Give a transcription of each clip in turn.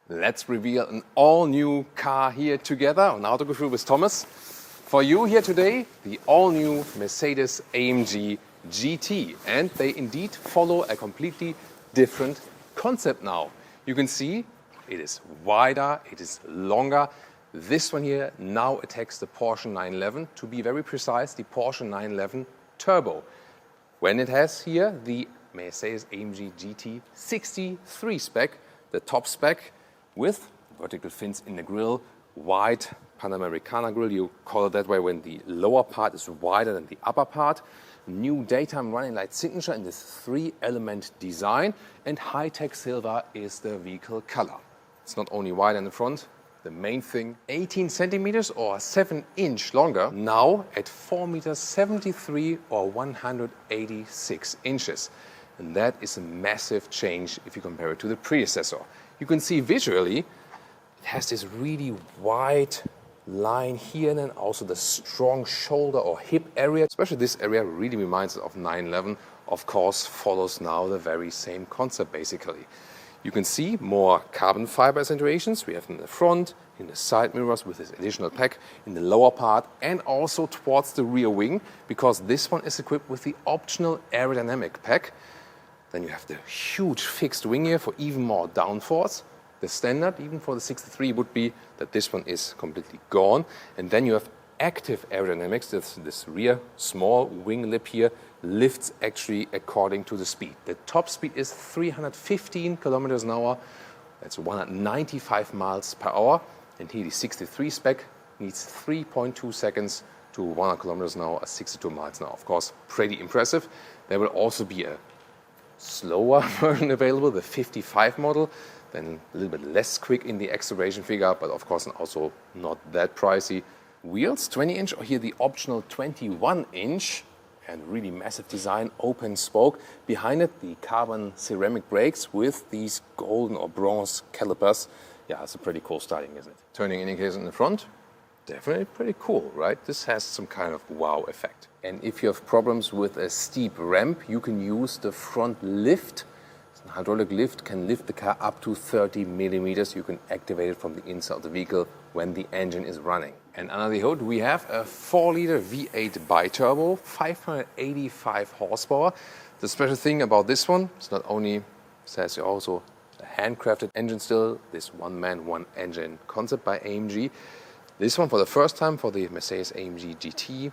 Let's reveal an all-new car here together on Autogefühl with Thomas. For you here today, the all-new Mercedes AMG GT. And they indeed follow a completely different concept now. You can see it is wider, it is longer. This one here now attacks the Porsche 911. To be very precise, the Porsche 911 Turbo. When it has here the Mercedes AMG GT 63 spec, the top spec, with vertical fins in the grille, wide Panamericana grille, you call it that way when the lower part is wider than the upper part. New daytime running light signature in this 3-element design, and high-tech silver is the vehicle color. It's not only wide in the front, the main thing, 18 centimeters or 7-inch longer, now at 4 meters 73 or 186 inches. And that is a massive change if you compare it to the predecessor. You can see visually, it has this really wide line here, and then also the strong shoulder or hip area. Especially this area really reminds us of 911. Of course, follows now the very same concept basically. You can see more carbon fiber accentuations. We have in the front, in the side mirrors with this additional pack, in the lower part, and also towards the rear wing, because this one is equipped with the optional aerodynamic pack. Then you have the huge fixed wing here for even more downforce. The standard, even for the 63, would be that this one is completely gone. And then you have active aerodynamics. This rear small wing lip here lifts actually according to the speed. The top speed is 315 kilometers an hour. That's 195 miles per hour. And here the 63 spec needs 3.2 seconds to 100 kilometers an hour at 62 miles an hour. Of course, pretty impressive. There will also be a slower version available, the 55 model, then a little bit less quick in the acceleration figure, but of course also not that pricey. Wheels, 20-inch, or here the optional 21-inch, and really massive design, open spoke. Behind it, the carbon ceramic brakes with these golden or bronze calipers. Yeah, it's a pretty cool styling, isn't it? Turning indicators in the front, definitely pretty cool, right? This has some kind of wow effect. And if you have problems with a steep ramp, you can use the front lift. The hydraulic lift can lift the car up to 30 millimeters. You can activate it from the inside of the vehicle when the engine is running. And under the hood, we have a 4-liter V8 bi-turbo, 585 horsepower. The special thing about this one is not only says also a handcrafted engine still, this one-man, one-engine concept by AMG. This one for the first time for the Mercedes AMG GT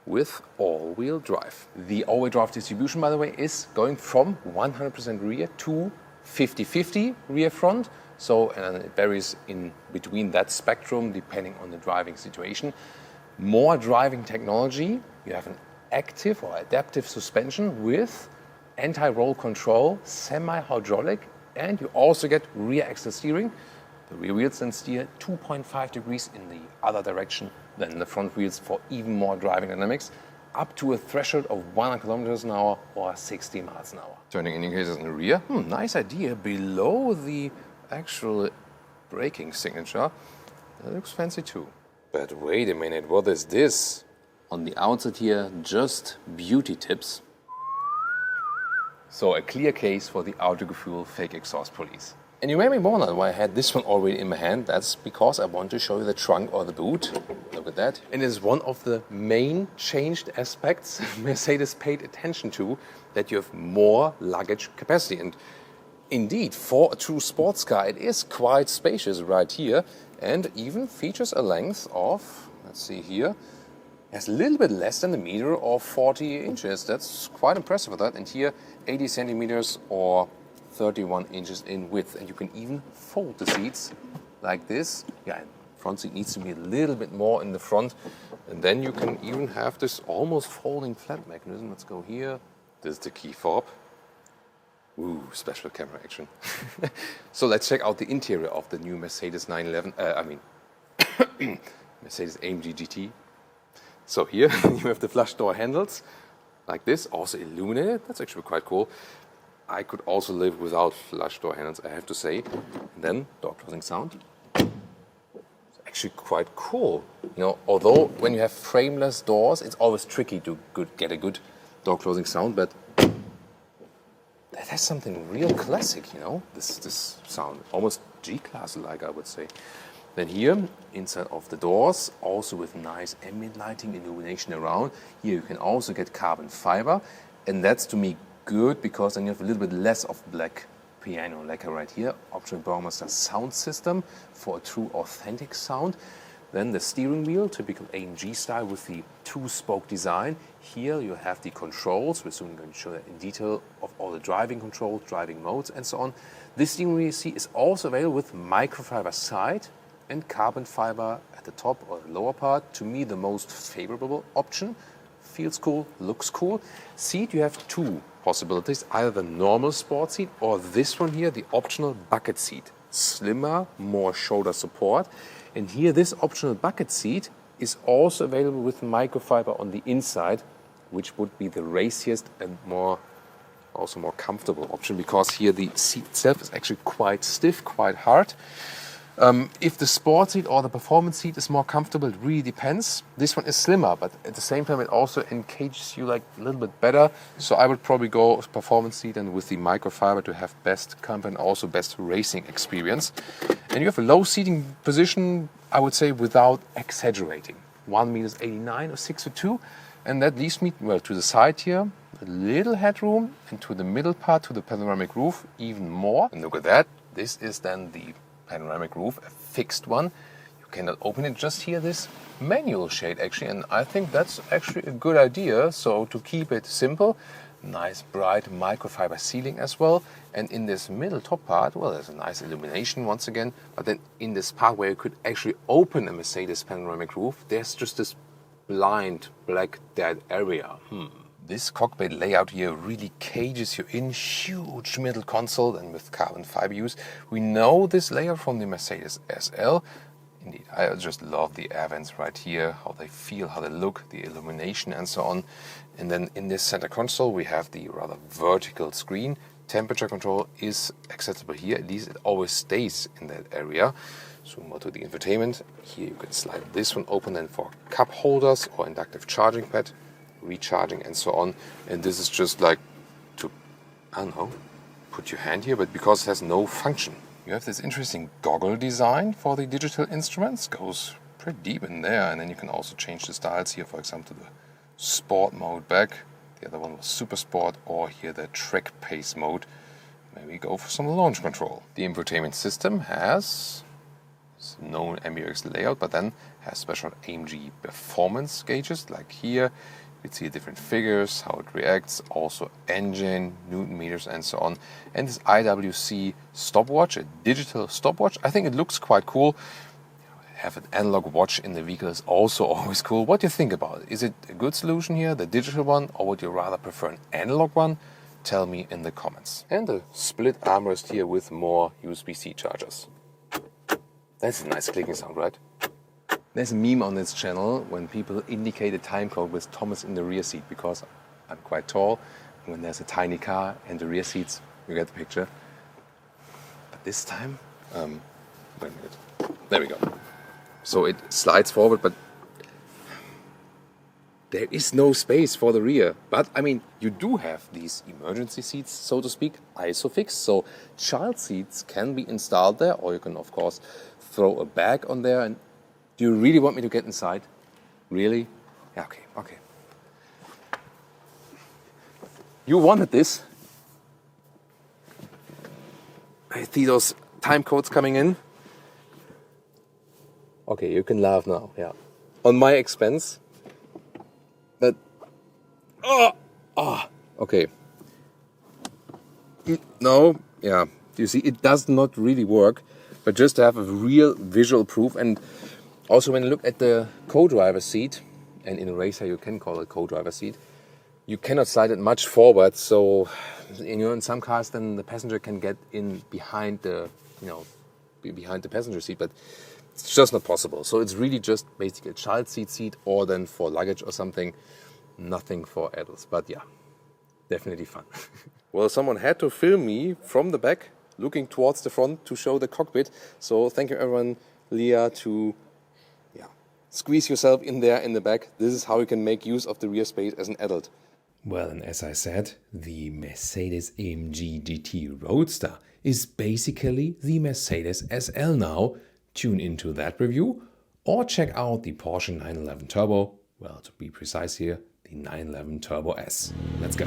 with all-wheel drive. The all-wheel drive distribution, by the way, is going from 100% rear to 50-50 rear front. So it varies in between that spectrum depending on the driving situation. More driving technology. You have an active or adaptive suspension with anti-roll control, semi-hydraulic, and you also get rear axle steering. The rear wheels then steer 2.5 degrees in the other direction than the front wheels for even more driving dynamics, up to a threshold of 100 kilometers an hour or 60 miles an hour. Turning indicators in the rear, nice idea, below the actual braking signature. That looks fancy too. But wait a minute, what is this? On the outside here, just beauty tips. So a clear case for the Autogefühl fake exhaust police. And you may be wondering why I had this one already in my hand. That's because I want to show you the trunk or the boot. Look at that. And it's one of the main changed aspects Mercedes paid attention to, that you have more luggage capacity. And indeed, for a true sports car, it is quite spacious right here, and even features a length of, let's see here, has a little bit less than a meter or 40 inches. That's quite impressive with that. And here, 80 centimeters or 31 inches in width, and you can even fold the seats like this. Yeah, front seat needs to be a little bit more in the front, and then you can even have this almost folding flat mechanism. Let's go here. This is the key fob. Ooh, special camera action. So let's check out the interior of the new Mercedes 911. Mercedes AMG GT. So here you have the flush door handles like this, also illuminated. That's actually quite cool. I could also live without flush door handles, I have to say. And then door closing sound. It's actually quite cool. You know, although when you have frameless doors, it's always tricky to get a good door closing sound, but that has something real classic, you know, this sound. Almost G-Class like, I would say. Then here, inside of the doors, also with nice ambient lighting, illumination around. Here you can also get carbon fiber, and that's to me good because then you have a little bit less of black piano lacquer right here. Optional Burmester sound system for a true authentic sound. Then the steering wheel, typical AMG style with the two-spoke design. Here you have the controls. We're soon going to show that in detail of all the driving controls, driving modes and so on. This steering wheel you see is also available with microfiber side and carbon fiber at the top or the lower part. To me, the most favorable option. Feels cool, looks cool. Seat, you have two possibilities, either the normal sport seat or this one here, the optional bucket seat. Slimmer, more shoulder support. And here, this optional bucket seat is also available with microfiber on the inside, which would be the raciest and also more comfortable option, because here the seat itself is actually quite stiff, quite hard. If the sport seat or the performance seat is more comfortable, it really depends. This one is slimmer, but at the same time it also encages you like a little bit better. So I would probably go with performance seat and with the microfiber to have best comfort and also best racing experience. And you have a low seating position, I would say, without exaggerating. 1.89 m or 6'2", and that leaves me to the side here, a little headroom, and to the middle part, to the panoramic roof, even more. And look at that. This is then the panoramic roof, a fixed one. You cannot open it. Just here, this manual shade actually, and I think that's actually a good idea. So to keep it simple, nice bright microfiber ceiling as well. And in this middle top part, well, there's a nice illumination once again. But then in this part where you could actually open a Mercedes panoramic roof, there's just this blind black dead area. This cockpit layout here really cages you in. Huge middle console and with carbon fiber use. We know this layout from the Mercedes SL. Indeed, I just love the air vents right here, how they feel, how they look, the illumination and so on. And then in this center console we have the rather vertical screen. Temperature control is accessible here, at least it always stays in that area. Zoom out to the infotainment. Here you can slide this one open then for cup holders or inductive charging pad, recharging and so on. And this is just like to, I don't know, put your hand here, but because it has no function. You have this interesting goggle design for the digital instruments, goes pretty deep in there, and then you can also change the styles here, for example, the sport mode back. The other one was super sport, or here the track pace mode. Maybe go for some launch control. The infotainment system has known MBUX layout, but then has special AMG performance gauges, like here. You can see different figures, how it reacts, also engine, Newton meters and so on. And this IWC stopwatch, a digital stopwatch. I think it looks quite cool. Have an analog watch in the vehicle is also always cool. What do you think about it? Is it a good solution here, the digital one, or would you rather prefer an analog one? Tell me in the comments. And a split armrest here with more USB-C chargers. That's a nice clicking sound, right? There's a meme on this channel when people indicate a time code with Thomas in the rear seat, because I'm quite tall. And when there's a tiny car and the rear seats, you get the picture. But this time, wait a minute. There we go. So it slides forward, but there is no space for the rear. But I mean, you do have these emergency seats, so to speak, ISOFIX. So child seats can be installed there, or you can of course throw a bag on there. And do you really want me to get inside? Really? Yeah, okay. You wanted this. I see those time codes coming in. Okay, you can laugh now, yeah. On my expense. But, okay. No, yeah. You see, it does not really work. But just to have a real visual proof. And also when you look at the co-driver seat, and in a racer you can call it co-driver seat, you cannot slide it much forward. So, in some cars then the passenger can get in behind the, behind the passenger seat. But it's just not possible. So it's really just basically a child seat, or then for luggage or something. Nothing for adults. But yeah, definitely fun. Well, someone had to film me from the back, looking towards the front to show the cockpit. So thank you everyone, Leah, to squeeze yourself in there in the back. This is how you can make use of the rear space as an adult. Well, and as I said, the Mercedes AMG GT Roadster is basically the Mercedes SL now. Tune into that review or check out the Porsche 911 Turbo, well, to be precise here, the 911 Turbo S. Let's go.